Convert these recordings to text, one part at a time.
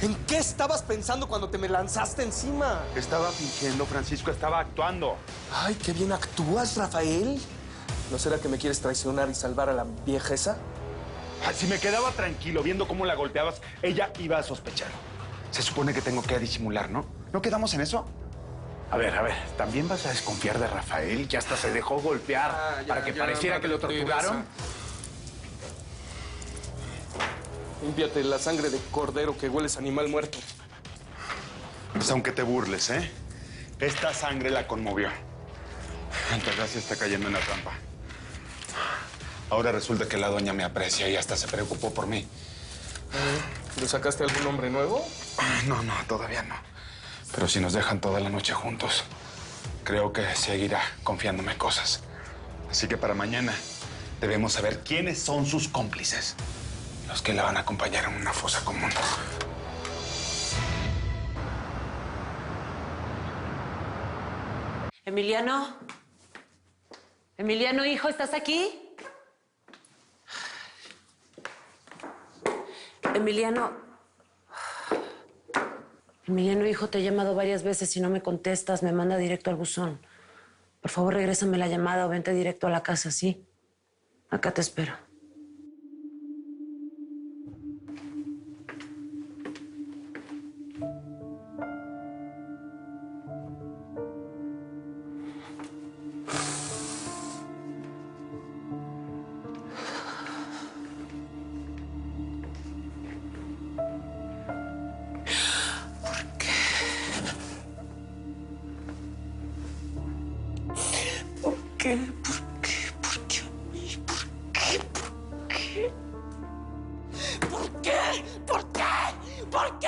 ¿En qué estabas pensando cuando te me lanzaste encima? Estaba fingiendo, Francisco, estaba actuando. Ay, qué bien actúas, Rafael. ¿No será que me quieres traicionar y salvar a la vieja esa? Ay, si me quedaba tranquilo viendo cómo la golpeabas, ella iba a sospechar. Se supone que tengo que disimular, ¿no? ¿No quedamos en eso? A ver, ¿también vas a desconfiar de Rafael? Que hasta se dejó golpear para que pareciera que lo torturaron. Límpiate la sangre de cordero que hueles a animal muerto. Pues aunque te burles, ¿eh? Esta sangre la conmovió. Altagracia está cayendo en la trampa. Ahora resulta que la doña me aprecia y hasta se preocupó por mí. ¿Le sacaste algún hombre nuevo? No, todavía no. Pero si nos dejan toda la noche juntos, creo que seguirá confiándome cosas. Así que para mañana debemos saber quiénes son sus cómplices. Los que la van a acompañar en una fosa común. Emiliano. Emiliano, hijo, ¿estás aquí? Emiliano. Emiliano, hijo, te he llamado varias veces y no me contestas. Me manda directo al buzón. Por favor, regrésame la llamada o vente directo a la casa, ¿sí? Acá te espero. ¿Por qué?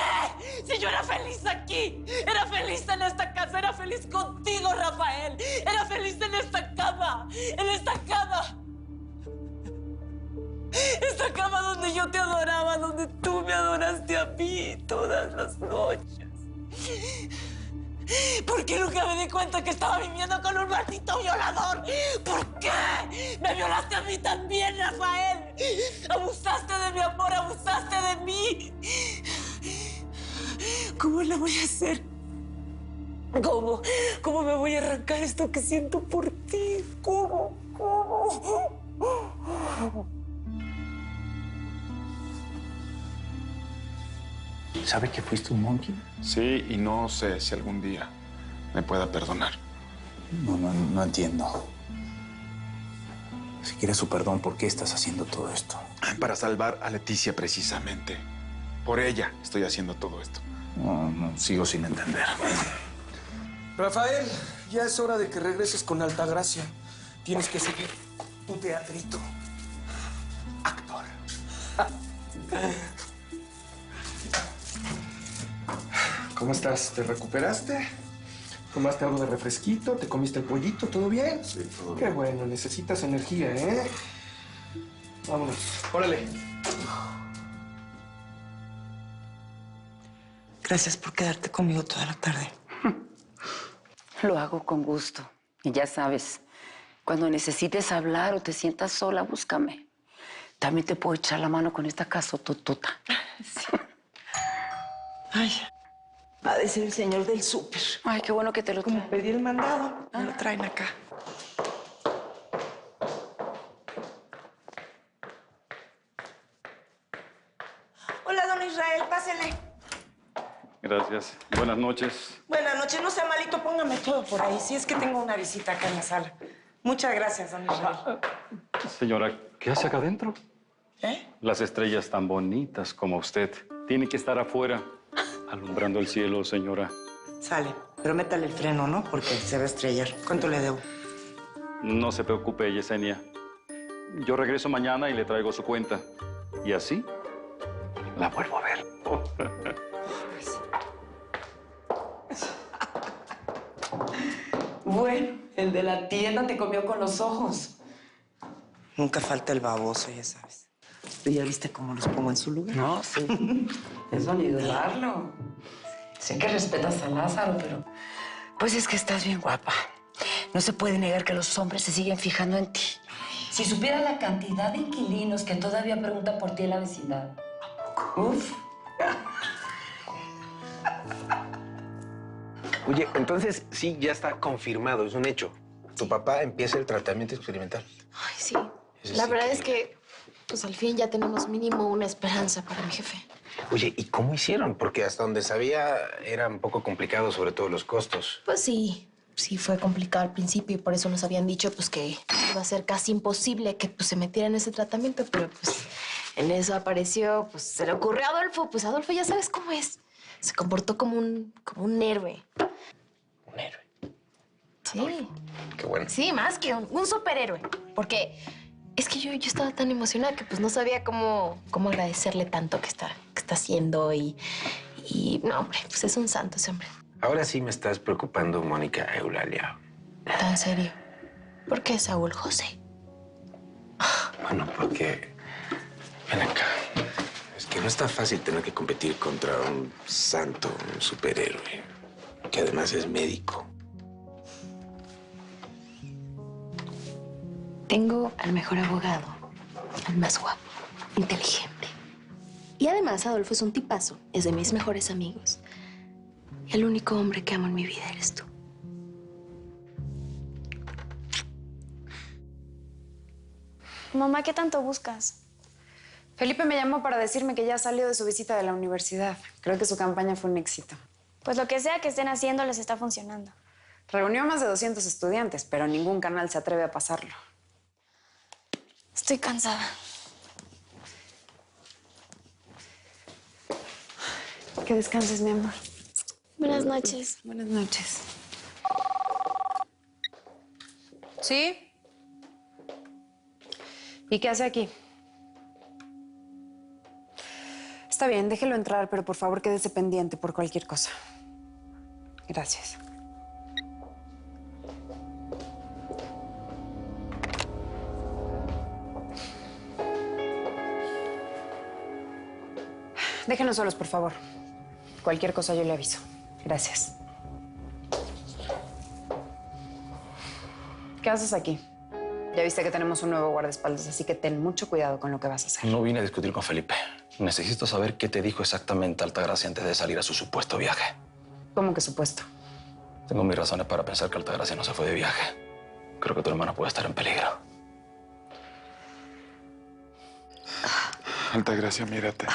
Si yo era feliz aquí, era feliz en esta casa, era feliz contigo, Rafael. Era feliz en esta cama, Esta cama donde yo te adoraba, donde tú me adoraste a mí todas las noches. ¿Por qué nunca me di cuenta que estaba viviendo con un maldito violador? ¿Por qué? Me violaste a mí también, Rafael. Abusaste de mi amor, abusaste de mí. ¿Cómo la voy a hacer? ¿Cómo me voy a arrancar esto que siento por ti? ¿Cómo? ¿Sabe que fuiste un monkey? Sí, y no sé si algún día me pueda perdonar. No entiendo. Si quieres su perdón, ¿por qué estás haciendo todo esto? Para salvar a Leticia, precisamente. Por ella estoy haciendo todo esto. No, sigo sin entender. Rafael, ya es hora de que regreses con Altagracia. Tienes que seguir tu teatrito. Actor. ¿Cómo estás? ¿Te recuperaste? ¿Tomaste algo de refresquito? ¿Te comiste el pollito? ¿Todo bien? Sí, todo bien. Qué bueno, necesitas energía, ¿eh? Vámonos. Órale. Gracias por quedarte conmigo toda la tarde. Lo hago con gusto. Y ya sabes, cuando necesites hablar o te sientas sola, búscame. También te puedo echar la mano con esta casototota. Sí. Ay, va a decir el señor del súper. Ay, qué bueno que te lo Como traen. pedí el mandado, me lo traen acá. Hola, don Israel, pásele. Gracias. Buenas noches. Buenas noches, no sea malito, póngame todo por ahí. Si es que tengo una visita acá en la sala. Muchas gracias, don Israel. Señora, ¿qué hace acá adentro? ¿Eh? Las estrellas tan bonitas como usted tienen que estar afuera, alumbrando el cielo, señora. Sale, pero métale el freno, ¿no? Porque se va a estrellar. ¿Cuánto le debo? No se preocupe, Yesenia. Yo regreso mañana y le traigo su cuenta. Y así la vuelvo a ver. Bueno, el de la tienda te comió con los ojos. Nunca falta el baboso, ya sabes. ¿Tú ya viste cómo los pongo en su lugar? No, sí. Eso ni dudarlo. Sé que respetas a Lázaro, pero... Pues es que estás bien guapa. No se puede negar que los hombres se siguen fijando en ti. Si supiera la cantidad de inquilinos que todavía preguntan por ti en la vecindad. Uf. Oye, entonces sí, ya está confirmado, es un hecho. Tu papá empieza el tratamiento experimental. Ay, sí. Eso La es verdad es increíble. que, pues al fin ya tenemos mínimo una esperanza para mi jefe. Oye, ¿y cómo hicieron? Porque hasta donde sabía era un poco complicado, sobre todo los costos. Pues sí fue complicado al principio y por eso nos habían dicho pues que iba a ser casi imposible que pues, se metiera en ese tratamiento, pero pues en eso apareció, pues se le ocurrió a Adolfo, pues Adolfo ya sabes cómo es. Se comportó como un héroe. Un héroe. Sí. Qué bueno. Sí, más que un superhéroe. Porque es que yo estaba tan emocionada que pues no sabía cómo agradecerle tanto que está haciendo y no, hombre, pues es un santo ese hombre. Ahora sí me estás preocupando, Mónica Eulalia. ¿Tan serio? ¿Por qué, Saúl José? Bueno, porque... Ven acá. Es que no está fácil tener que competir contra un santo, un superhéroe, que además es médico. Tengo al mejor abogado, al más guapo, inteligente. Y además Adolfo es un tipazo, es de mis mejores amigos. Y el único hombre que amo en mi vida eres tú. Mamá, ¿qué tanto buscas? Felipe me llamó para decirme que ya salió de su visita de la universidad. Creo que su campaña fue un éxito. Pues lo que sea que estén haciendo les está funcionando. Reunió a más de 200 estudiantes, pero ningún canal se atreve a pasarlo. Estoy cansada. Que descanses, mi amor. Buenas noches. Buenas noches. ¿Sí? ¿Y qué hace aquí? Está bien, déjelo entrar, pero por favor quédese pendiente por cualquier cosa. Gracias. Déjenos solos, por favor. Cualquier cosa yo le aviso. Gracias. ¿Qué haces aquí? Ya viste que tenemos un nuevo guardaespaldas, así que ten mucho cuidado con lo que vas a hacer. No vine a discutir con Felipe. Necesito saber qué te dijo exactamente Altagracia antes de salir a su supuesto viaje. ¿Cómo que supuesto? Tengo mis razones para pensar que Altagracia no se fue de viaje. Creo que tu hermano puede estar en peligro. Altagracia, mírate.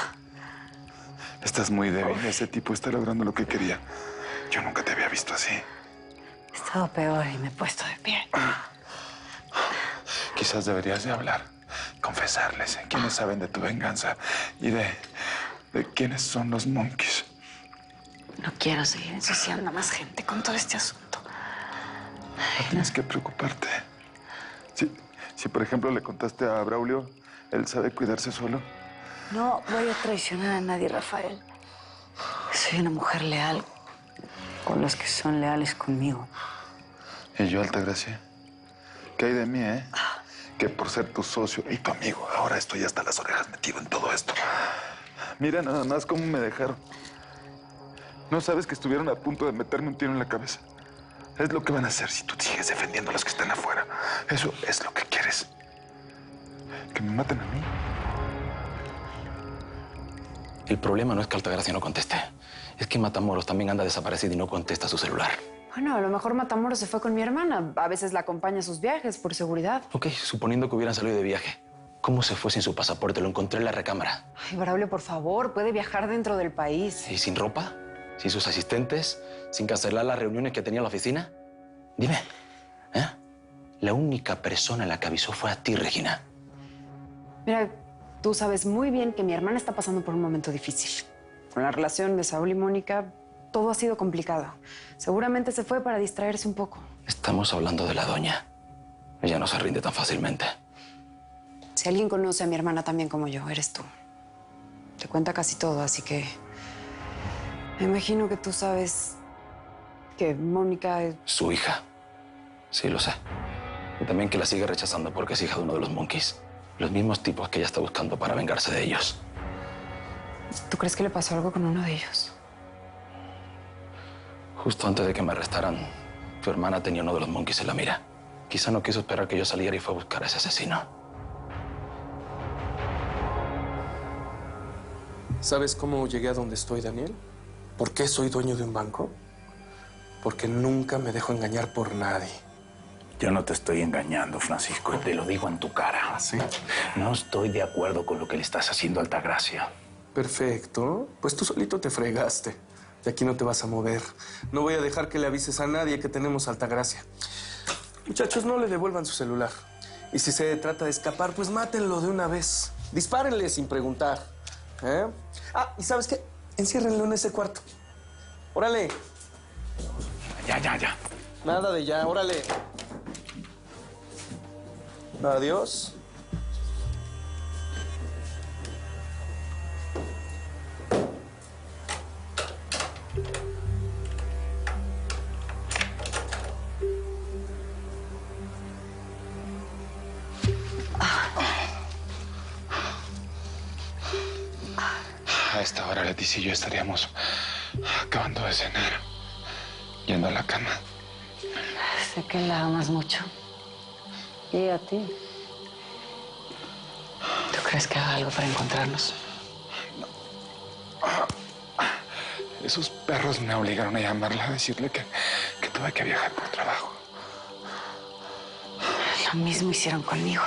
Estás muy débil. Ese tipo está logrando lo que quería. Yo nunca te había visto así. He estado peor y me he puesto de pie. Quizás deberías de hablar, confesarles quiénes saben de tu venganza y de quiénes son los monkeys. No quiero seguir ensuciando a más gente con todo este asunto. No tienes que preocuparte. Si por ejemplo, le contaste a Braulio, ¿él sabe cuidarse solo? No voy a traicionar a nadie, Rafael. Soy una mujer leal con los que son leales conmigo. ¿Y yo, Altagracia? ¿Qué hay de mí, Que por ser tu socio y tu amigo, ahora estoy hasta las orejas metido en todo esto. Mira nada más cómo me dejaron. ¿No sabes que estuvieron a punto de meterme un tiro en la cabeza? Es lo que van a hacer si tú sigues defendiendo a los que están afuera. Eso es lo que quieres. ¿Que me maten a mí? El problema no es que Altagracia no conteste. Es que Matamoros también anda desaparecido y no contesta su celular. Bueno, a lo mejor Matamoros se fue con mi hermana. A veces la acompaña a sus viajes por seguridad. Ok, suponiendo que hubieran salido de viaje. ¿Cómo se fue sin su pasaporte? Lo encontré en la recámara. Ay, Braulio, por favor, puede viajar dentro del país. ¿Y sin ropa? ¿Sin sus asistentes? ¿Sin cancelar las reuniones que tenía en la oficina? Dime, La única persona a la que avisó fue a ti, Regina. Mira, tú sabes muy bien que mi hermana está pasando por un momento difícil. Con la relación de Saúl y Mónica, todo ha sido complicado. Seguramente se fue para distraerse un poco. Estamos hablando de la doña. Ella no se rinde tan fácilmente. Si alguien conoce a mi hermana también como yo, eres tú. Te cuenta casi todo, así que... Me imagino que tú sabes que Mónica es... Su hija. Sí, lo sé. Y también que la sigue rechazando porque es hija de uno de los monkeys. Los mismos tipos que ella está buscando para vengarse de ellos. ¿Tú crees que le pasó algo con uno de ellos? Justo antes de que me arrestaran, tu hermana tenía uno de los monkeys en la mira. Quizá no quiso esperar que yo saliera y fue a buscar a ese asesino. ¿Sabes cómo llegué a donde estoy, Daniel? ¿Por qué soy dueño de un banco? porque nunca me dejo engañar por nadie. Yo no te estoy engañando, Francisco, te lo digo en tu cara. ¿Ah, sí? No estoy de acuerdo con lo que le estás haciendo a Altagracia. Perfecto. Pues tú solito te fregaste. De aquí no te vas a mover. No voy a dejar que le avises a nadie que tenemos Altagracia. Muchachos, no le devuelvan su celular. Y si se trata de escapar, pues mátenlo de una vez. Dispárenle sin preguntar. ¿Eh? Ah, ¿y sabes qué? Enciérrenlo en ese cuarto. ¡Órale! Ya. Nada de ya, órale. Adiós. A esta hora, Leticia y yo estaríamos acabando de cenar, yendo a la cama. Sé que la amas mucho. Y a ti. ¿Tú crees que haga algo para encontrarnos? Esos perros me obligaron a llamarla, a decirle que tuve que viajar por trabajo. Lo mismo hicieron conmigo.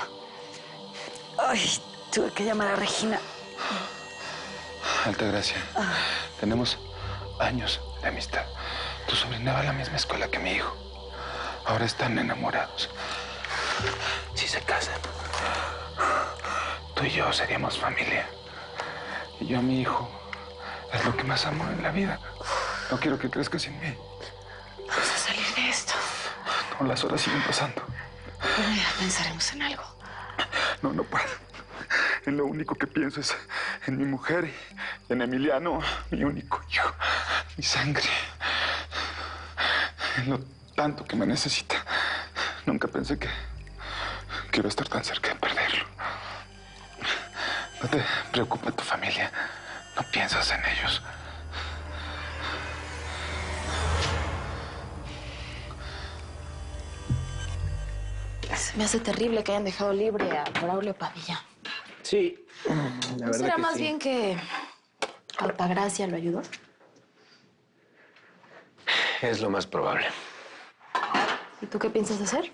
Ay, tuve que llamar a Regina. Altagracia, tenemos años de amistad. Tu sobrina va a la misma escuela que mi hijo. Ahora están enamorados. Si se casan, tú y yo seríamos familia. Y yo a mi hijo es lo que más amo en la vida. No quiero que crezca sin mí. Vamos a salir de esto. No, las horas siguen pasando. Bueno, ya pensaremos en algo. No puedo. En lo único que pienso es en mi mujer y en Emiliano, mi único hijo, mi sangre. En lo tanto que me necesita. Nunca pensé que iba a estar tan cerca de perderlo. No te preocupa tu familia. No piensas en ellos. Se me hace terrible que hayan dejado libre a Braulio Padilla. Sí, la ¿No verdad será que más sí. bien que Altagracia lo ayudó? Es lo más probable. ¿Y tú qué piensas hacer?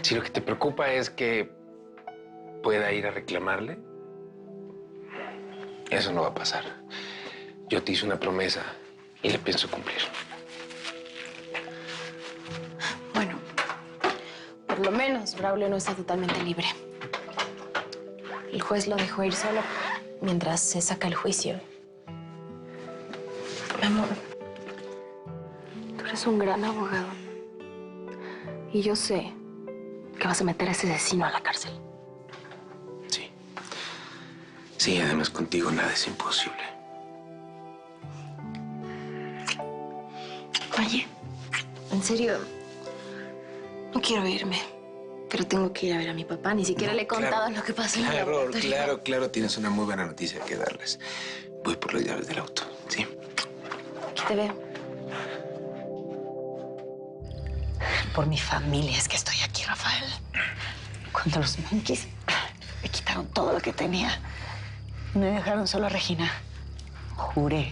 Si lo que te preocupa es que pueda ir a reclamarle, eso no va a pasar. Yo te hice una promesa y la pienso cumplir. Bueno, por lo menos Braulio no está totalmente libre. El juez lo dejó ir solo mientras se saca el juicio. Mi amor, tú eres un gran abogado. Y yo sé que vas a meter a ese asesino a la cárcel. Sí. Sí, además contigo nada es imposible. Oye, en serio, no quiero irme, pero tengo que ir a ver a mi papá. Ni siquiera le he contado lo que pasó en el laboratorio. Claro, tienes una muy buena noticia que darles. Voy por las llaves del auto, ¿sí? Aquí te veo. Por mi familia es que estoy aquí, Rafael. Cuando los monkeys me quitaron todo lo que tenía, me dejaron solo a Regina. Juré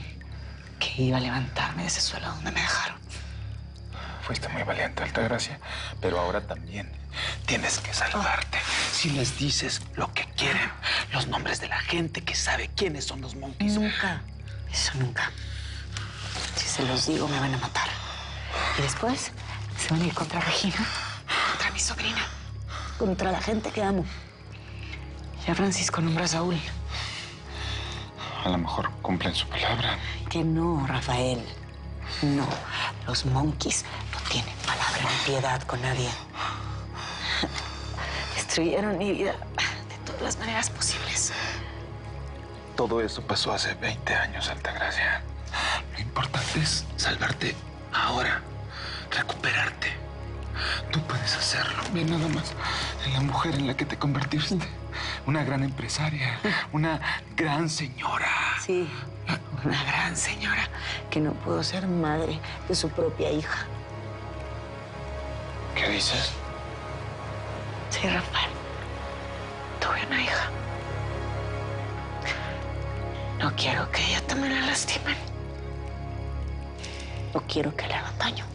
que iba a levantarme de ese suelo donde me dejaron. Fuiste muy valiente, Altagracia, pero ahora también tienes que salvarte. Si les dices lo que quieren, los nombres de la gente que sabe quiénes son los monkeys. Nunca. Eso nunca. Si se los digo, me van a matar. Y después se van a ir contra Regina, contra mi sobrina, contra la gente que amo. Ya Francisco nombra a Saúl. A lo mejor cumplen su palabra. Que no, Rafael. No. Los monkeys no tienen palabra ni piedad con nadie. Destruyeron mi vida de todas las maneras posibles. Todo eso pasó hace 20 años, Altagracia. Lo importante es salvarte ahora, recuperarte. Tú puedes hacerlo. Ve nada más en la mujer en la que te convertiste. Una gran empresaria, una gran señora. Sí, una gran señora que no pudo ser madre de su propia hija. ¿Qué dices? Sí, Rafael. Tuve una hija. No quiero que ella también la lastimen. No quiero que le hagan daño.